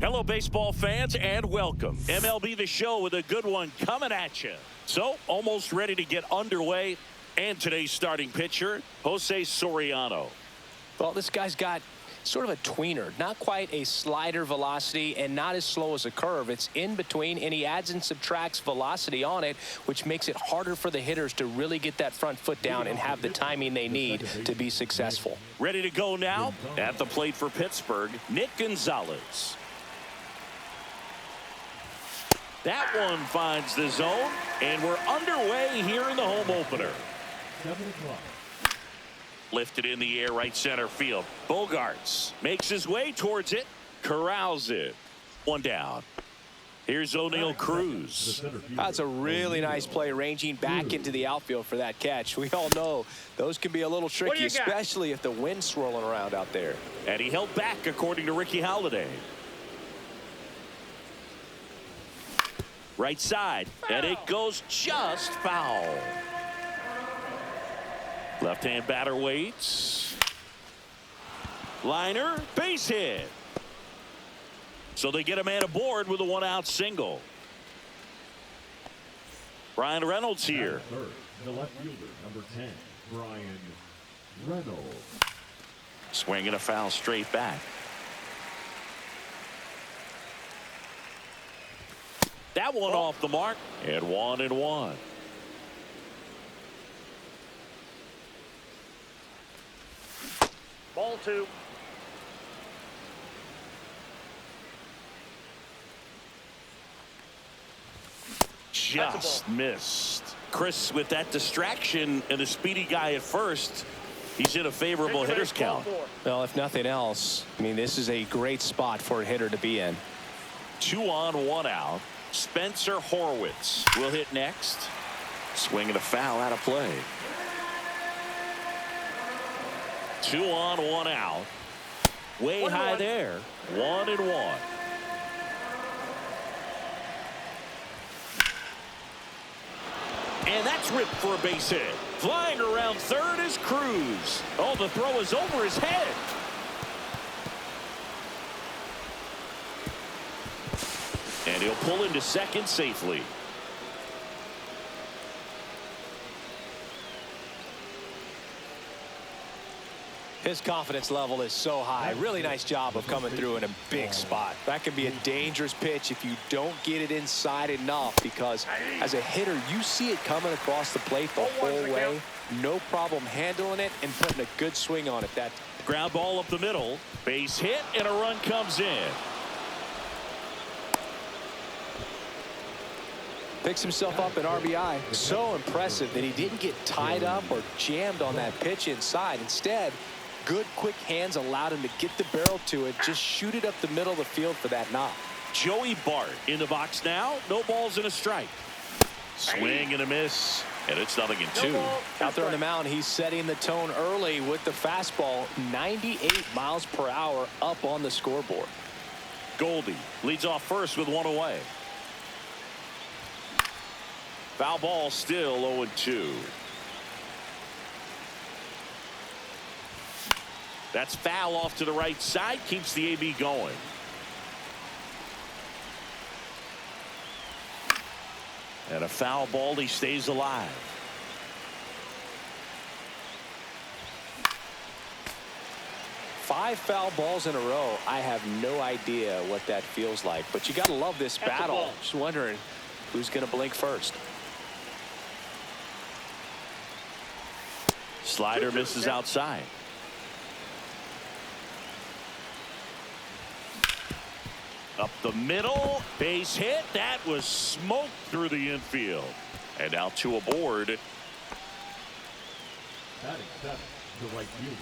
Hello, baseball fans, and welcome. MLB The Show with a good one coming at you. So, almost ready to get underway. And today's starting pitcher, Jose Soriano. Well, this guy's got sort of a tweener. Not quite a slider velocity and not as slow as a curve. It's in between, and he adds and subtracts velocity on it, which makes it harder for the hitters to really get that front foot down and have the timing they need to be successful. Ready to go now? At the plate for Pittsburgh, Nick Gonzalez. That one finds the zone, and we're underway here in the home opener. 7 o'clock. Lifted in the air, right center field. Bogarts makes his way towards it, corrals it. One down. Here's O'Neal Cruz. That's a really nice play, ranging back into the outfield for that catch. We all know those can be a little tricky, especially if the wind's swirling around out there. And he held back, according to Ricky Halladay. Right side, and it goes just foul. Left-hand batter waits. Liner, base hit. So they get a man aboard with a one-out single. Brian Reynolds here. Third, the left fielder, number 10, Brian Reynolds. Swinging a foul straight back. That one off the mark, and 1-1. Ball 2. Just missed. Chris, with that distraction and a speedy guy at first, he's in a favorable hitter's count. Well, if nothing else, I mean, this is a great spot for a hitter to be in. 2 on, 1 out. Spencer Horwitz will hit next. Swinging a foul out of play. 2 on, 1 out. Way high there. 1-1. And that's ripped for a base hit. Flying around third is Cruz. Oh, the throw is over his head. And he'll pull into second safely. His confidence level is so high. Really nice job of coming through in a big spot. That can be a dangerous pitch if you don't get it inside enough, because as a hitter, you see it coming across the plate the whole way. No problem handling it and putting a good swing on it. That ground ball up the middle. Base hit, and a run comes in. Picks himself up an RBI. So impressive that he didn't get tied up or jammed on that pitch inside. Instead, good quick hands allowed him to get the barrel to it, just shoot it up the middle of the field for that knock. Joey Bart in the box now. No balls and a strike. Swing and a miss, and it's 0-2. Out there on the mound, he's setting the tone early with the fastball. 98 miles per hour up on the scoreboard. Goldie leads off first with 1 away. Foul ball, still 0-2. That's foul off to the right side. Keeps the AB going. And a foul ball. He stays alive. Five foul balls in a row. I have no idea what that feels like. But you got to love this battle. Just wondering who's going to blink first. Slider misses outside. Up the middle, base hit. That was smoked through the infield. And now 2 aboard.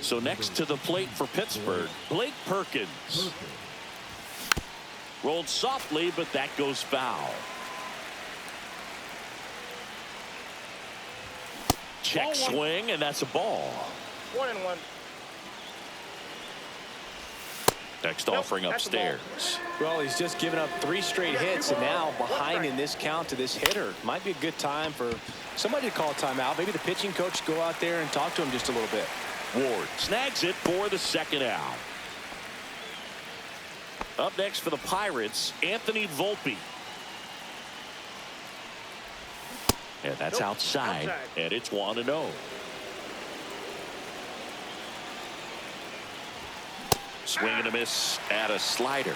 So next to the plate for Pittsburgh, Blake Perkins. Rolled softly, but that goes foul. Check swing, and that's a ball. 1-1. Next offering upstairs. Well, he's just given up 3 straight hits, and now behind in this count to this hitter. Might be a good time for somebody to call a timeout. Maybe the pitching coach go out there and talk to him just a little bit. Ward snags it for the second out. Up next for the Pirates, Anthony Volpe. And that's outside. And it's 1-0. Swing and a miss at a slider.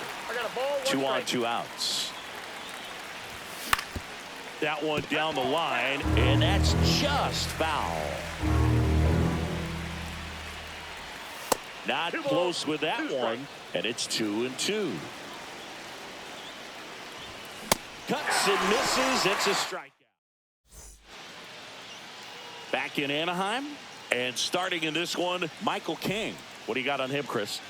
2 on, 2 outs. That one down the line, and that's just foul. Not close with that one, and it's 2-2. Cuts and misses. It's a strikeout. Back in Anaheim, and starting in this one, Michael King. What do you got on him, Chris?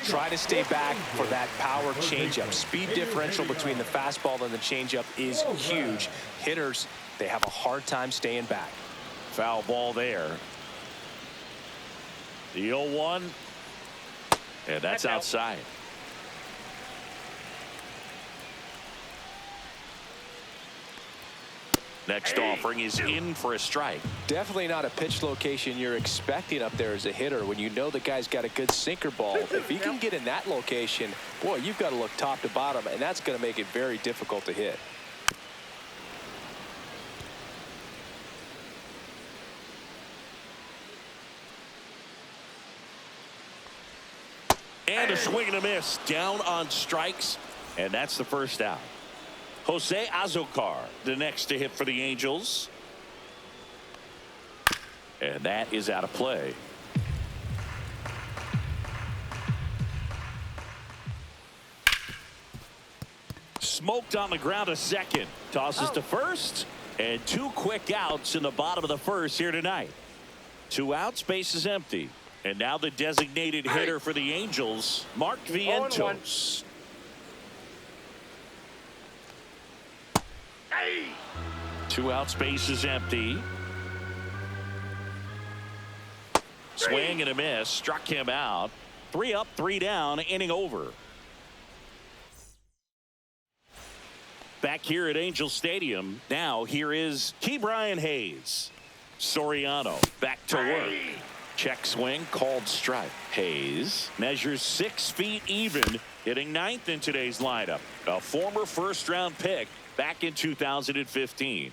Try to stay back for that power changeup. Speed differential between the fastball and the changeup is huge. Hitters, they have a hard time staying back. Foul ball there. The 0-1, and that's outside. Next offering is in for a strike. Definitely not a pitch location you're expecting up there as a hitter when you know the guy's got a good sinker ball. If he can get in that location, boy, you've got to look top to bottom, and that's going to make it very difficult to hit. And a swing and a miss down on strikes, and that's the first out. Jose Azocar, the next to hit for the Angels. And that is out of play. Smoked on the ground, a second. Tosses to first, and 2 quick outs in the bottom of the first here tonight. 2 outs, base is empty. And now the designated hitter for the Angels, Mark Vientos. 2 outs, base is empty. Swing and a miss, struck him out. 3 up, 3 down, inning over. Back here at Angel Stadium, now here is Ke'Bryan Hayes. Soriano back to work. Check swing, called strike. Hayes measures 6 feet even, hitting 9th in today's lineup. A former first-round pick back in 2015.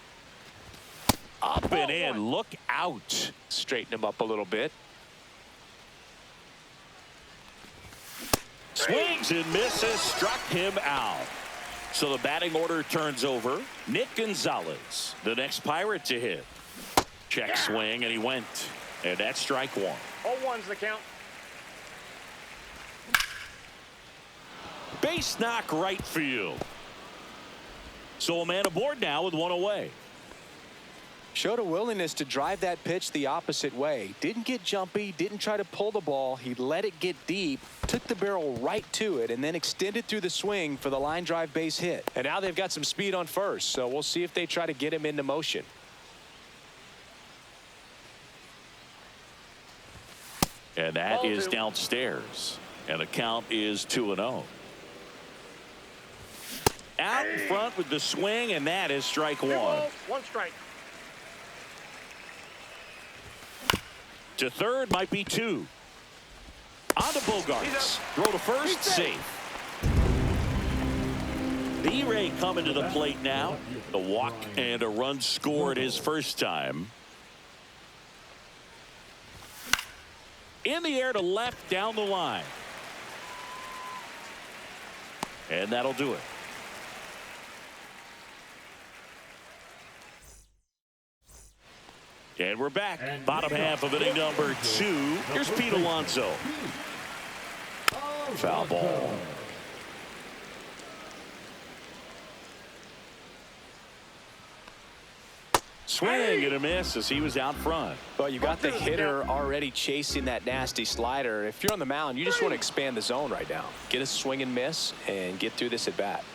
Up and in, look out. Straighten him up a little bit. Swings and misses, struck him out. So the batting order turns over. Nick Gonzalez, the next Pirate to hit. Check swing, and he went. And that's strike 1. 0-1's the count. Base knock right field. So a man aboard now with 1 away. Showed a willingness to drive that pitch the opposite way. Didn't get jumpy, didn't try to pull the ball. He let it get deep, took the barrel right to it, and then extended through the swing for the line drive base hit. And now they've got some speed on first, so we'll see if they try to get him into motion. And that is downstairs. And the count is 2-0. Out in front with the swing, and that is strike 1. 1 strike. To third might be 2. On to Bogarts. Throw to first, safe. B-Ray coming to the plate now. The walk and a run scored his first time. In the air to left, down the line. And that'll do it. And we're back. Bottom half of inning number 2. Here's Pete Alonso. Foul ball. Swing and a miss as he was out front. Well, you got the hitter already chasing that nasty slider. If you're on the mound, you just want to expand the zone right now. Get a swing and miss and get through this at bat.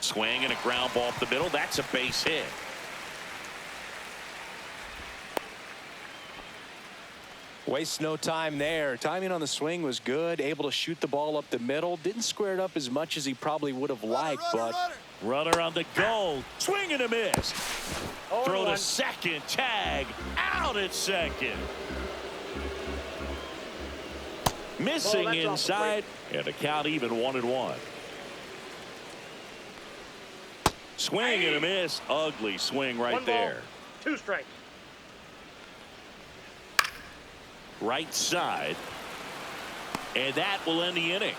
Swing and a ground ball up the middle. That's a base hit. Waste no time there. Timing on the swing was good. Able to shoot the ball up the middle. Didn't square it up as much as he probably would have liked, but runner on the go. Swing and a miss. Throw to second. Tag. Out at second. Missing that's off the inside, and the count even 1-1. Swing and a miss. Ugly swing right there. 2 strikes. Right side. And that will end the inning.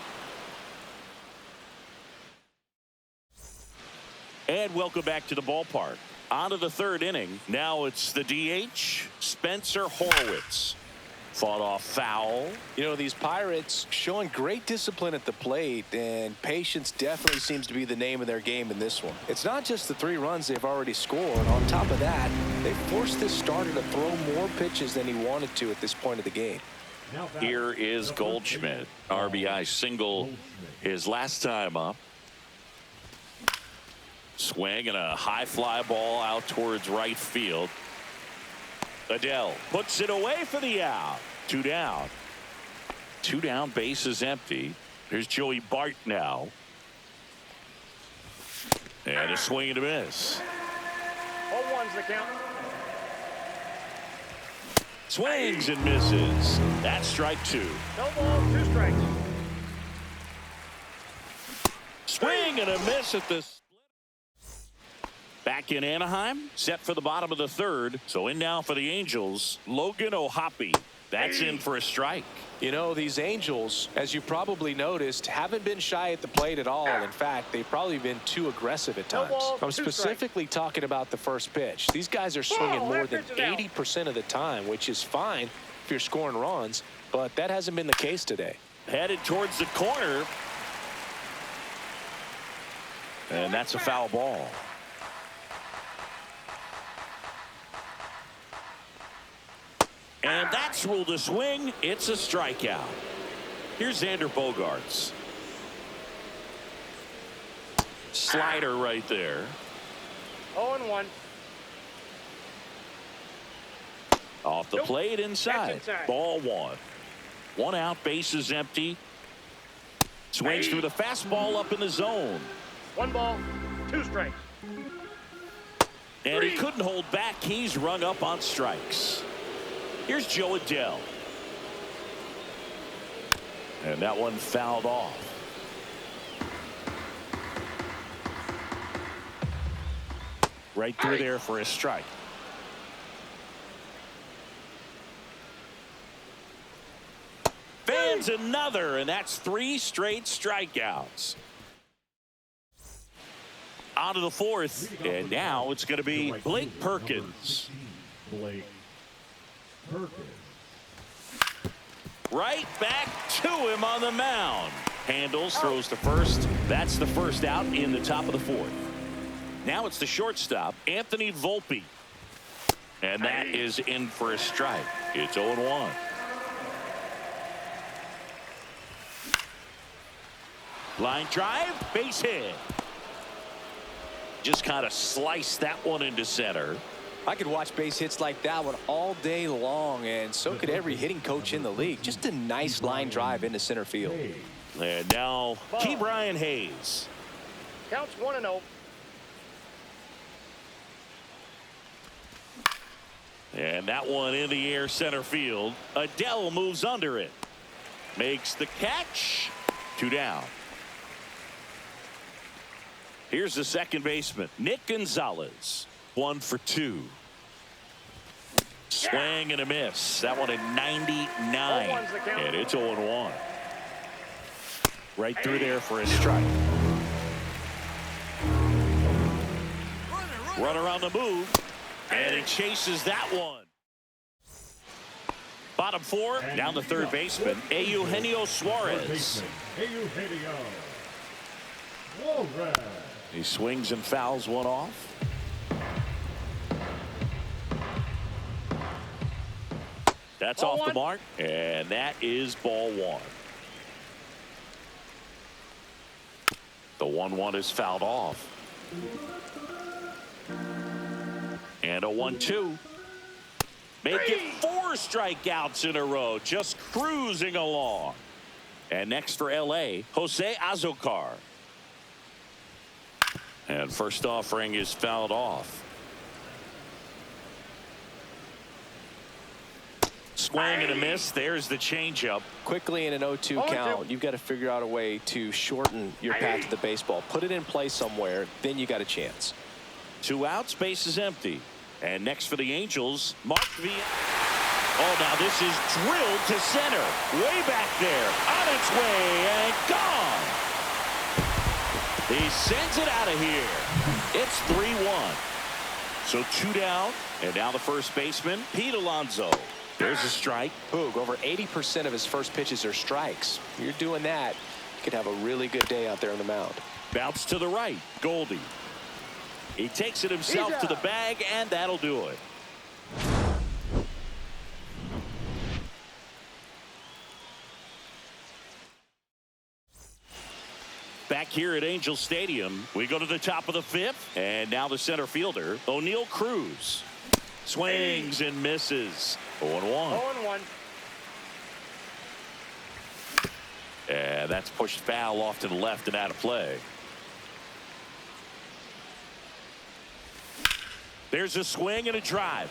And welcome back to the ballpark. On to the 3rd inning. Now it's the DH, Spencer Horwitz. Fought off foul. You know, these Pirates showing great discipline at the plate, and patience definitely seems to be the name of their game in this one. It's not just the 3 runs they've already scored. On top of that, they forced this starter to throw more pitches than he wanted to at this point of the game. Here is Goldschmidt. RBI single his last time up. Swing and a high fly ball out towards right field. Adele puts it away for the out. 2 down. 2 down, base is empty. Here's Joey Bart now. And a swing and a miss. 0-1's the count. Swings and misses. That's strike 2. No ball, 2 strikes. Swing and a miss at the split. Back in Anaheim, set for the bottom of the 3rd. So in now for the Angels, Logan O'Hoppe. That's in for a strike. You know, these Angels, as you probably noticed, haven't been shy at the plate at all. In fact, they've probably been too aggressive at times. I'm specifically talking about the first pitch. These guys are swinging more than 80% of the time, which is fine if you're scoring runs, but that hasn't been the case today. Headed towards the corner. And that's a foul ball. And that's ruled a swing. It's a strikeout. Here's Xander Bogaerts. Slider right there. 0-1. Off the plate inside. That's inside. Ball 1. 1 out, base is empty. Swings through the fastball up in the zone. 1 ball, 2 strikes. And he couldn't hold back. He's rung up on strikes. Here's Joe Adele. And that one fouled off. Right through there for a strike. Fans another, and that's 3 straight strikeouts. On to the 4th, and now it's going to be Blake Perkins. Blake Perkins. Right back to him on the mound. Handles, throws to first. That's the first out in the top of the 4th. Now it's the shortstop, Anthony Volpe. And that is in for a strike. It's 0-1. Line drive, base hit. Just kind of sliced that one into center. I could watch base hits like that one all day long, and so could every hitting coach in the league. Just a nice line drive into center field. And now, Ke'Bryan Hayes. Counts 1-0. And that one in the air center field. Adele moves under it. Makes the catch. 2 down. Here's the second baseman, Nick Gonzalez. 1 for 2. Swing and a miss. That one at 99. And it's 0-1. Right through there for a strike. Runner on the move. And it chases that one. Bottom 4, down the third baseman, Eugenio Suarez. Eugenio Suarez. He swings and fouls one off. That's off the mark, and that is ball 1. The 1-1 is fouled off. And a 1-2. Make it 4 strikeouts in a row, just cruising along. And next for LA, Jose Azocar. And first offering is fouled off. swing and a miss. There's the changeup. Quickly in an 0-2 count, you've got to figure out a way to shorten your path to the baseball. Put it in play somewhere, then you got a chance. 2 outs, base is empty. And next for the Angels, Mark V. Oh, now this is drilled to center. Way back there. On its way and gone. He sends it out of here. It's 3-1. So 2 down. And now the first baseman, Pete Alonso. There's a strike. Boog, over 80% of his first pitches are strikes. You're doing that, you could have a really good day out there on the mound. Bounce to the right. Goldie. He takes it himself to the bag, and that'll do it. Back here at Angel Stadium, we go to the top of the 5th, and now the center fielder, O'Neal Cruz. Swings and misses. 0-1. 0-1. And that's pushed foul off to the left and out of play. There's a swing and a drive.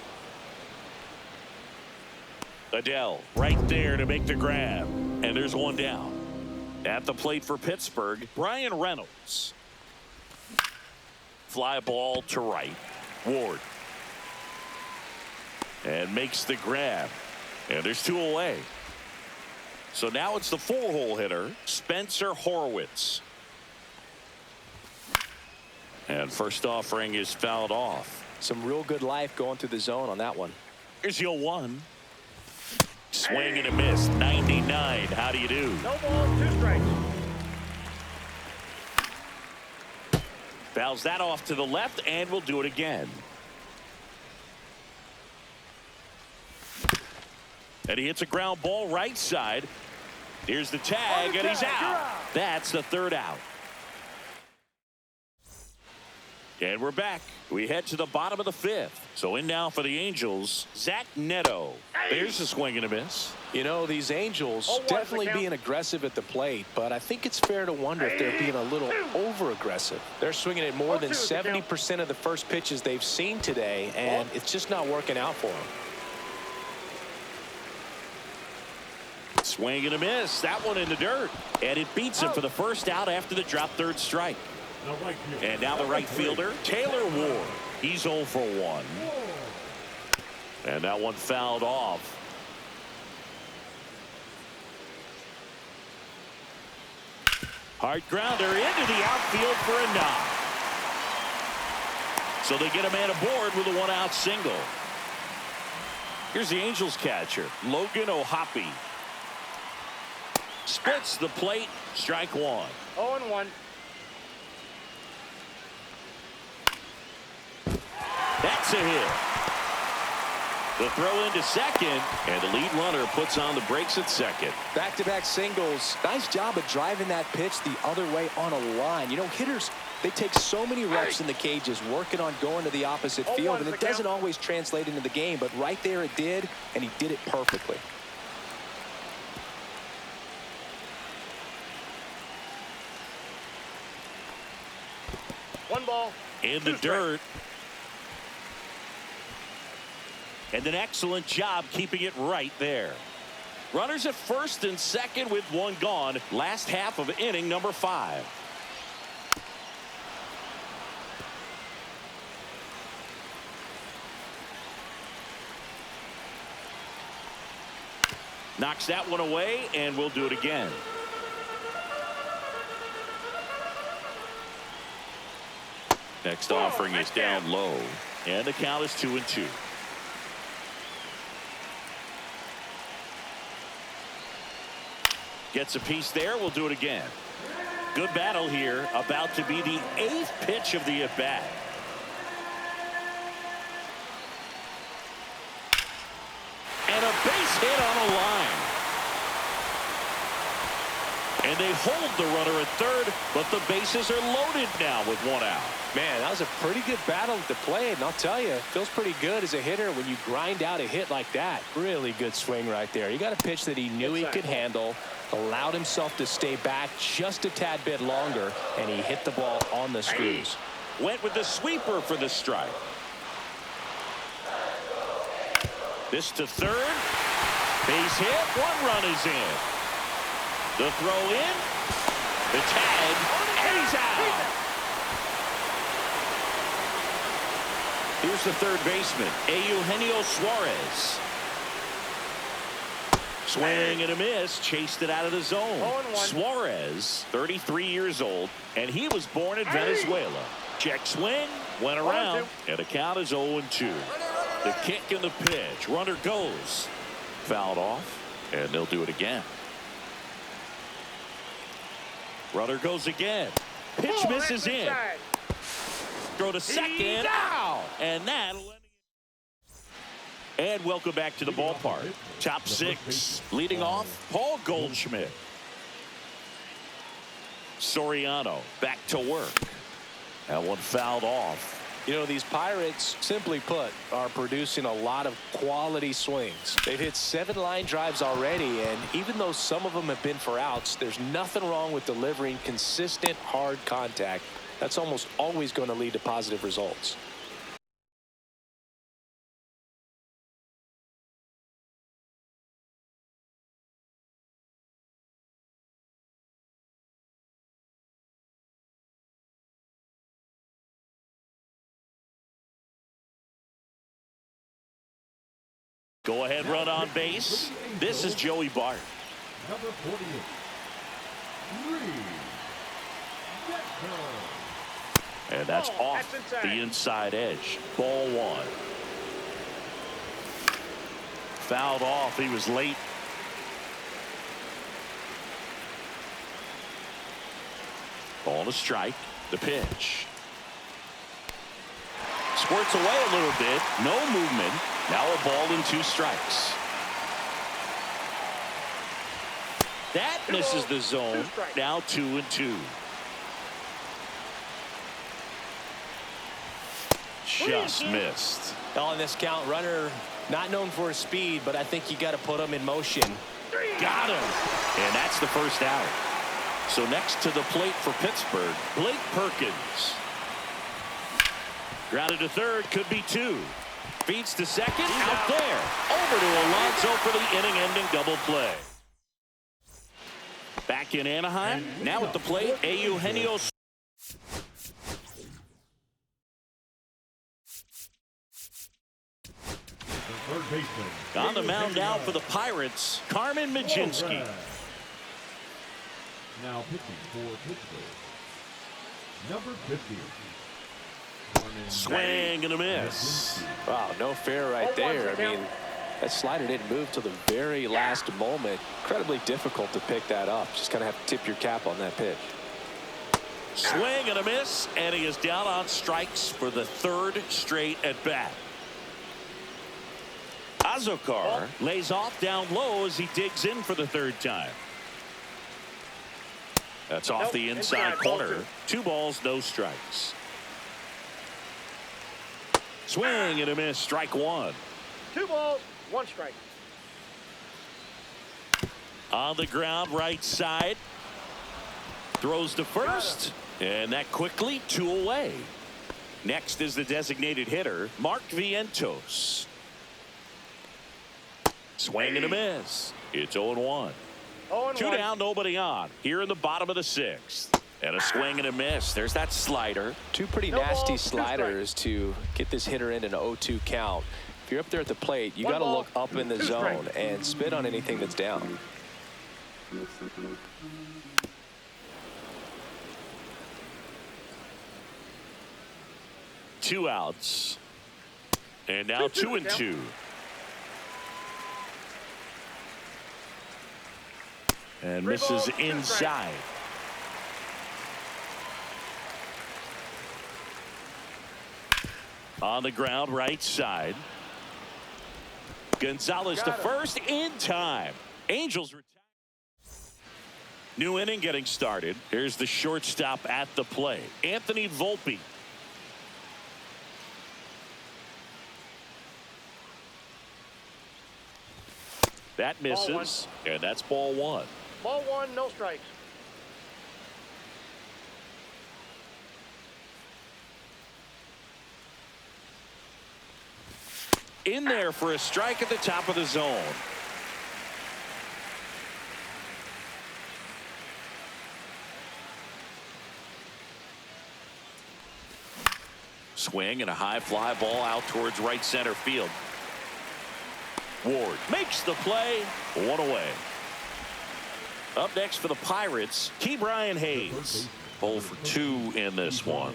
Adele right there to make the grab. And there's one down. At the plate for Pittsburgh, Brian Reynolds. Fly ball to right. Ward. And makes the grab. And there's 2 away. So now it's the 4-hole hitter, Spencer Horwitz. And first offering is fouled off. Some real good life going through the zone on that one. Here's your 1. Swing and a miss. 99. How do you do? No balls, 2 strikes. Fouls that off to the left, and we'll do it again. And he hits a ground ball right side. Here's the tag, and he's out. That's the 3rd out. And we're back. We head to the bottom of the 5th. So in now for the Angels, Zach Neto. There's a swing and a miss. You know, these Angels definitely being aggressive at the plate, but I think it's fair to wonder if they're being a little over-aggressive. They're swinging at more than 70% of the first pitches they've seen today, and it's just not working out for them. Swing and a miss. That one in the dirt. And it beats him for the first out after the drop 3rd strike. And now the right fielder, Taylor Ward. He's 0 for 1. And that one fouled off. Hard grounder into the outfield for a knock. So they get a man aboard with a 1-out single. Here's the Angels catcher, Logan O'Hoppe. Splits the plate, strike 1. 0-1. That's a hit. The throw into second, and the lead runner puts on the brakes at second. Back-to-back singles. Nice job of driving that pitch the other way on a line. You know, hitters, they take so many reps in the cages working on going to the opposite field, and it doesn't always translate into the game, but right there it did, and he did it perfectly. One ball. In the dirt. And an excellent job keeping it right there. Runners at first and second with 1 gone. Last half of inning number 5. Knocks that one away, and we'll do it again. Next offering is down low, and the count is 2-2. Gets a piece there. We'll do it again. Good battle here. About to be the 8th pitch of the at-bat. And a base hit on a line. And they hold the runner at third, but the bases are loaded now with 1 out. Man, that was a pretty good battle at the plate, and I'll tell you, it feels pretty good as a hitter when you grind out a hit like that. Really good swing right there. You got a pitch that he knew he could handle, allowed himself to stay back just a tad bit longer, and he hit the ball on the screws. Went with the sweeper for the strike. This to third. Base hit. One run is in. The throw in. The tag. And he's out. Here's the third baseman, Eugenio Suarez. Swing and a miss. Chased it out of the zone. Suarez, 33 years old, and he was born in Venezuela. Check swing. Went around. And the count is 0-2. The kick and the pitch. Runner goes. Fouled off. And they'll do it again. Runner goes again. Pitch misses in. Throw to second. Out. And that. And welcome back to the ballpark. Top six. Leading off, Paul Goldschmidt. Soriano back to work. That one fouled off. You know, these Pirates, simply put, are producing a lot of quality swings. They've hit 7 line drives already, and even though some of them have been for outs, there's nothing wrong with delivering consistent, hard contact. That's almost always going to lead to positive results. Go ahead run on base. This is Joey Bart. Number 48. And that's off the inside edge. Ball one. Fouled off. He was late. Ball to strike. The pitch. Squirts away a little bit. No movement. Now a ball and 2 strikes. That misses the zone. Now 2-2. Just missed. On this count, runner not known for his speed, but I think you got to put him in motion. Got him. And that's the first out. So next to the plate for Pittsburgh, Blake Perkins. Grounded to third, could be 2. Feeds to second, out there. Over to Alonso for the inning-ending double play. Back in Anaheim, now at the plate, Eugenio. On the mound now for the Pirates, Carmen Mlodzinski. Now pitching for Pittsburgh, number 50. Swing and a miss. Wow, no fair right there. I mean, that slider didn't move till the very last moment. Incredibly difficult to pick that up. Just kind of have to tip your cap on that pitch. Swing and a miss, and he is down on strikes for the 3rd straight at bat. Azokar lays off down low as he digs in for the 3rd time. That's off the inside corner. 2 balls, no strikes. Swing and a miss, strike 1. 2 balls, 1 strike. On the ground, right side. Throws to first, and that quickly 2 away. Next is the designated hitter, Mark Vientos. Swing and a miss. It's 0-1. 2 down, nobody on. Here in the bottom of the 6th. And a swing and a miss. There's that slider. 2 pretty nasty sliders to get this hitter in an 0-2 count. If you're up there at the plate, you got to look up in the zone and spit on anything that's down. Two outs. And now 2-2. And misses inside. On the ground, right side. Gonzalez to first in time. Angels retire. New inning getting started. Here's the shortstop at the play, Anthony Volpe. That misses, and that's ball 1. Ball 1, no strikes. In there for a strike at the top of the zone. swing and a high fly ball out towards right center field. Ward makes the play. One away. Up next for the Pirates, Brian Hayes. 0 for 2 in this one.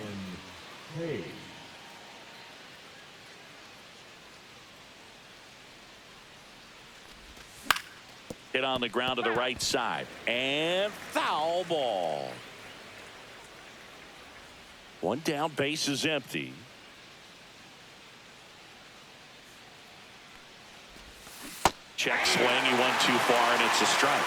Hit on the ground to the right side. And foul ball. One down, base is empty. Check swing, he went too far, and it's a strike.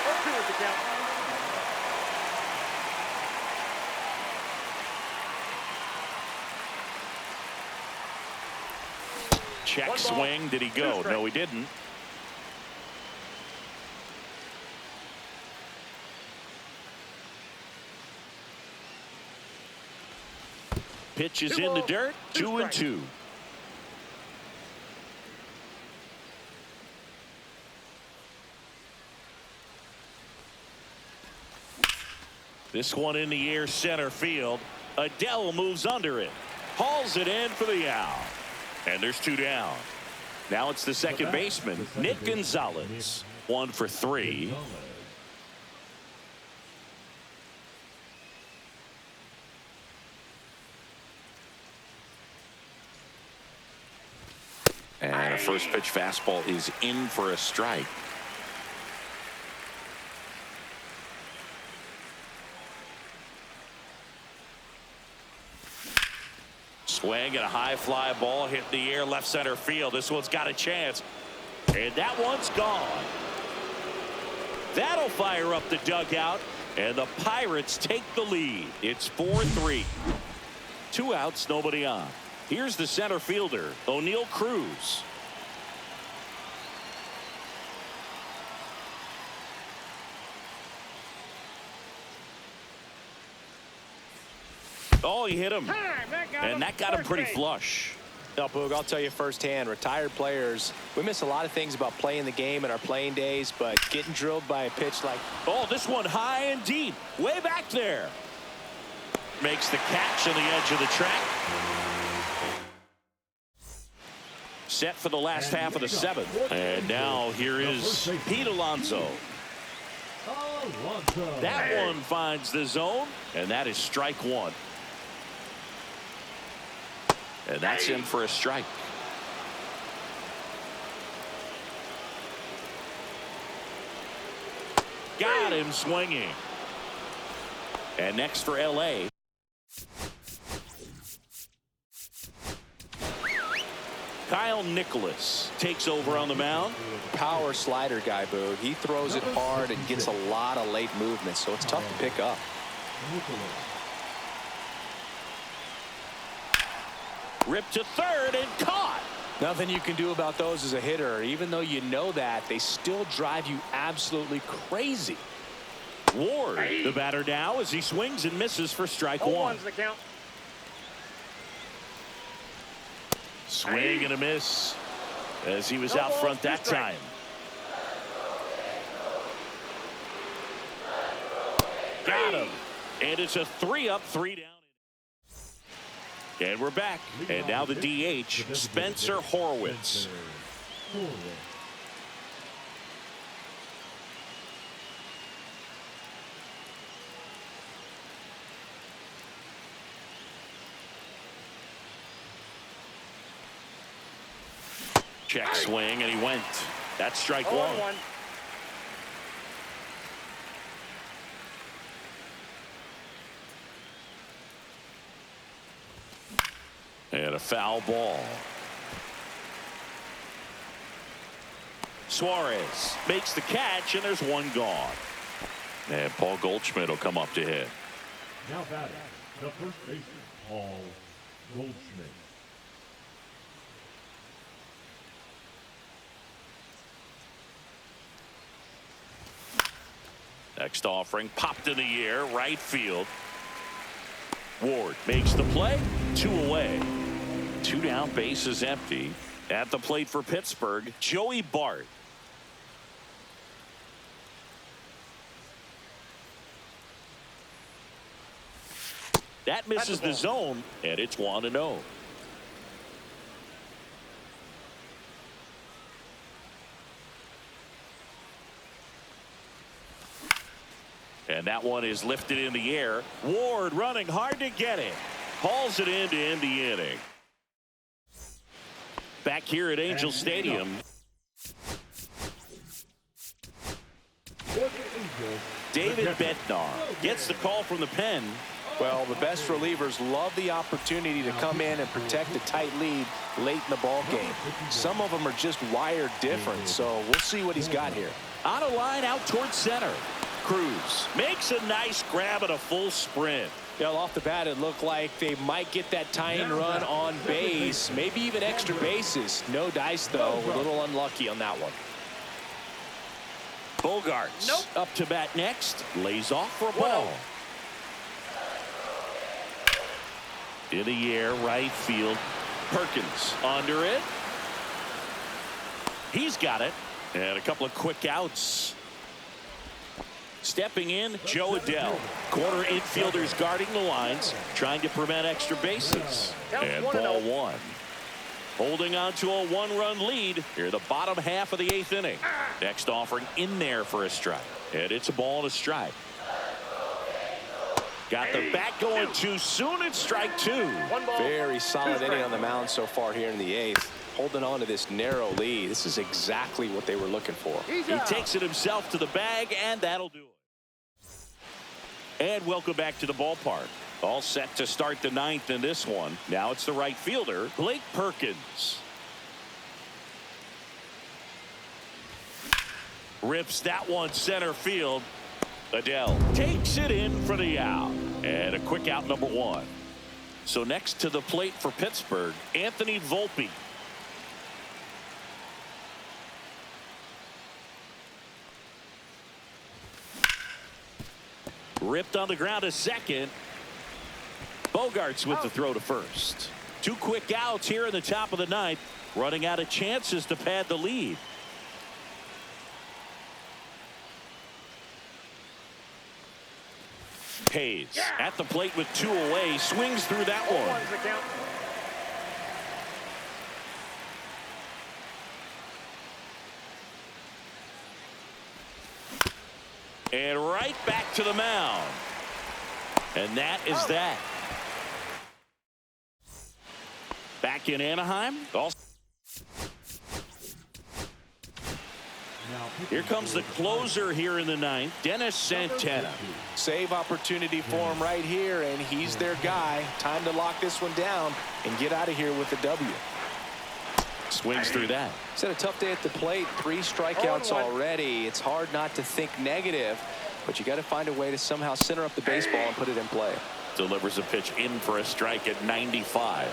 Check swing, did he go? No, he didn't. Pitch is in the dirt. 2-2. This one in the air, center field. Adele moves under it. Hauls it in for the out. And there's 2 down. Now it's the second baseman, Nick Gonzalez. 1 for 3. And a first pitch fastball is in for a strike. Swing and a high fly ball hit the air left center field. This one's got a chance. And that one's gone. That'll fire up the dugout. And the Pirates take the lead. It's 4-3. 2 outs, nobody on. Here's the center fielder, O'Neal Cruz. Oh, he hit him. And that got him pretty flush. No, Boog, I'll tell you firsthand, retired players, we miss a lot of things about playing the game in our playing days, but getting drilled by a pitch like... Oh, this one high and deep, way back there. Makes the catch on the edge of the track. Set for the last half of the 7th. And now here is Pete Alonso. That one finds the zone, and that is strike 1. And that's in for a strike. Got him swinging. And next for LA. Kyle Nicholas takes over on the mound. Power slider guy, Boog. He throws it hard and gets a lot of late movement, so it's tough to pick up. Ripped to third and caught. Nothing you can do about those as a hitter. Even though you know that, they still drive you absolutely crazy. Ward, the batter now, as he swings and misses for strike 1. The count. Swing and a miss as he was out front that time. Got him. And it's a 3-up, 3 down. And we're back. And now the DH, Spencer Horwitz. Check swing, and he went. That's strike 1. And a foul ball. Suarez makes the catch, and there's 1 gone. And Paul Goldschmidt will come up to hit. Now batting, the first baseman, Paul Goldschmidt. Next offering, popped in the air, right field. Ward makes the play, 2 away. 2 down, base is empty. At the plate for Pittsburgh, Joey Bart. That misses the zone, and it's 1-0. And that one is lifted in the air. Ward running hard to get it. Hauls it in to end the inning. Back here at Angel Stadium. David Bednar gets the call from the pen. Well, the best relievers love the opportunity to come in and protect a tight lead late in the ball game. Some of them are just wired different, so we'll see what he's got here. On a line out towards center. Cruz makes a nice grab at a full sprint. You know, off the bat, it looked like they might get that tying run on base, maybe even extra bases. No dice, though. A little unlucky on that one. Bogarts up to bat next. Lays off for a ball. In the air, right field. Perkins under it. He's got it. And a couple of quick outs. Stepping in, Joe Adell. Corner infielders guarding the lines, trying to prevent extra bases. And ball one. Holding on to a one-run lead here, the bottom half of the eighth inning. Next offering in there for a strike. And it's a ball and a strike. Got the bat going too soon. It's strike two. Very solid inning on the mound so far here in the eighth. Holding on to this narrow lead. This is exactly what they were looking for. He takes it himself to the bag, and that'll do it. And welcome back to the ballpark. All set to start the ninth in this one. Now it's the right fielder, Blake Perkins. Rips that one center field. Adell takes it in for the out. And a quick out, number one. So next to the plate for Pittsburgh, Anthony Volpe. Ripped on the ground to second. Bogarts with the throw to first. Two quick outs here in the top of the ninth. Running out of chances to pad the lead. Hayes at the plate with two away. Swings through that one. And right back to the mound. And that is that. Back in Anaheim. Here comes the closer here in the ninth, Dennis Santana. Save opportunity for him right here, and he's their guy. Time to lock this one down and get out of here with the W. Swings through that. He's had a tough day at the plate. 3 strikeouts already. It's hard not to think negative, but you got to find a way to somehow center up the baseball and put it in play. Delivers a pitch in for a strike at 95.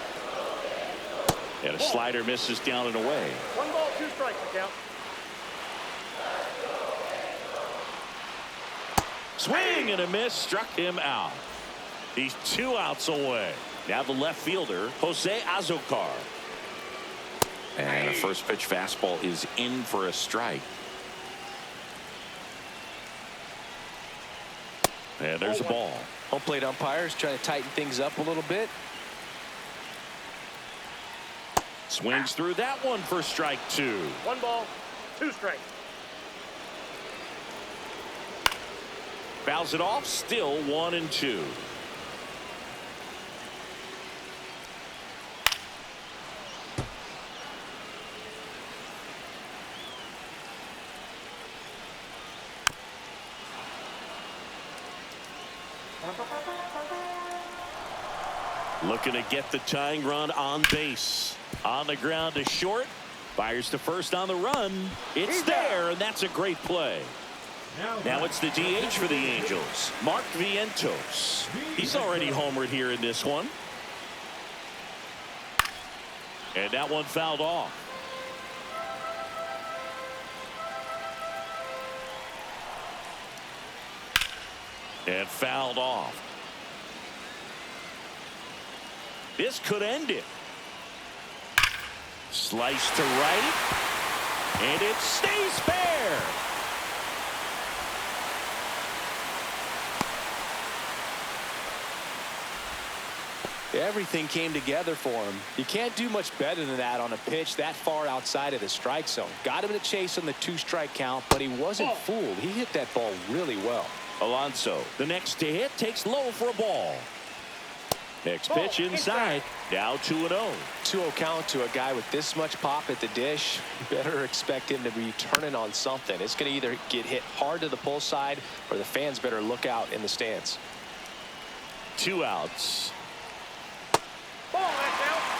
And a slider misses down and away. 1 ball, 2 strikes the count. Swing and a miss, struck him out. He's 2 outs away. Now the left fielder, Jose Azocar. And a first pitch fastball is in for a strike. And there's a ball. Home plate umpires trying to tighten things up a little bit. Swings through that one for strike 2. 1 ball, 2 strikes. Fouls it off, still 1-2. Looking to get the tying run on base. On the ground to short. Fires to first on the run. It's there, and that's a great play. Now it's the DH for the Angels, Mark Vientos. He's already homered here in this one. And that one fouled off. And fouled off. This could end it. Slice to right. And it stays fair. Everything came together for him. You can't do much better than that on a pitch that far outside of the strike zone. Got him to chase on the 2-strike count, but he wasn't fooled. He hit that ball really well. Alonso, the next to hit, takes low for a ball. Next pitch inside. Now 2-0. 2-0 count to a guy with this much pop at the dish. You better expect him to be turning on something. It's going to either get hit hard to the pull side, or the fans better look out in the stands. 2 outs.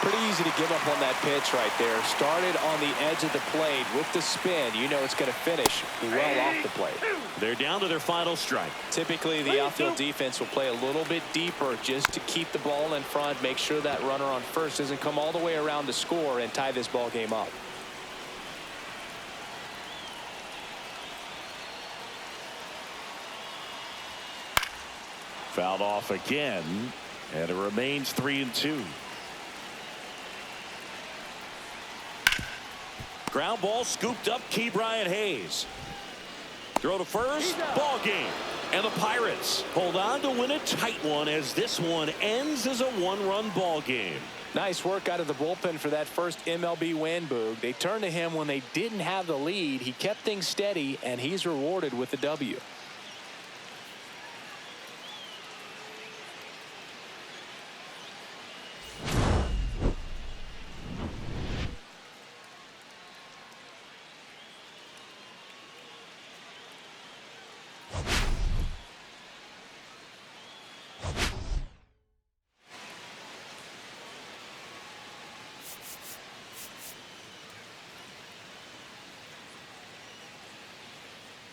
Pretty easy to give up on that pitch right there. Started on the edge of the plate with the spin. You know it's going to finish well off the plate. They're down to their final strike. Typically, the outfield defense will play a little bit deeper just to keep the ball in front, make sure that runner on first doesn't come all the way around to score and tie this ball game up. Fouled off again, and it remains 3-2. Ground ball scooped up. Ke'Bryan Hayes. Throw to first. Ball game. And the Pirates hold on to win a tight one as this one ends as a 1-run ball game. Nice work out of the bullpen for that first MLB win, Boog. They turned to him when they didn't have the lead. He kept things steady, and he's rewarded with the W.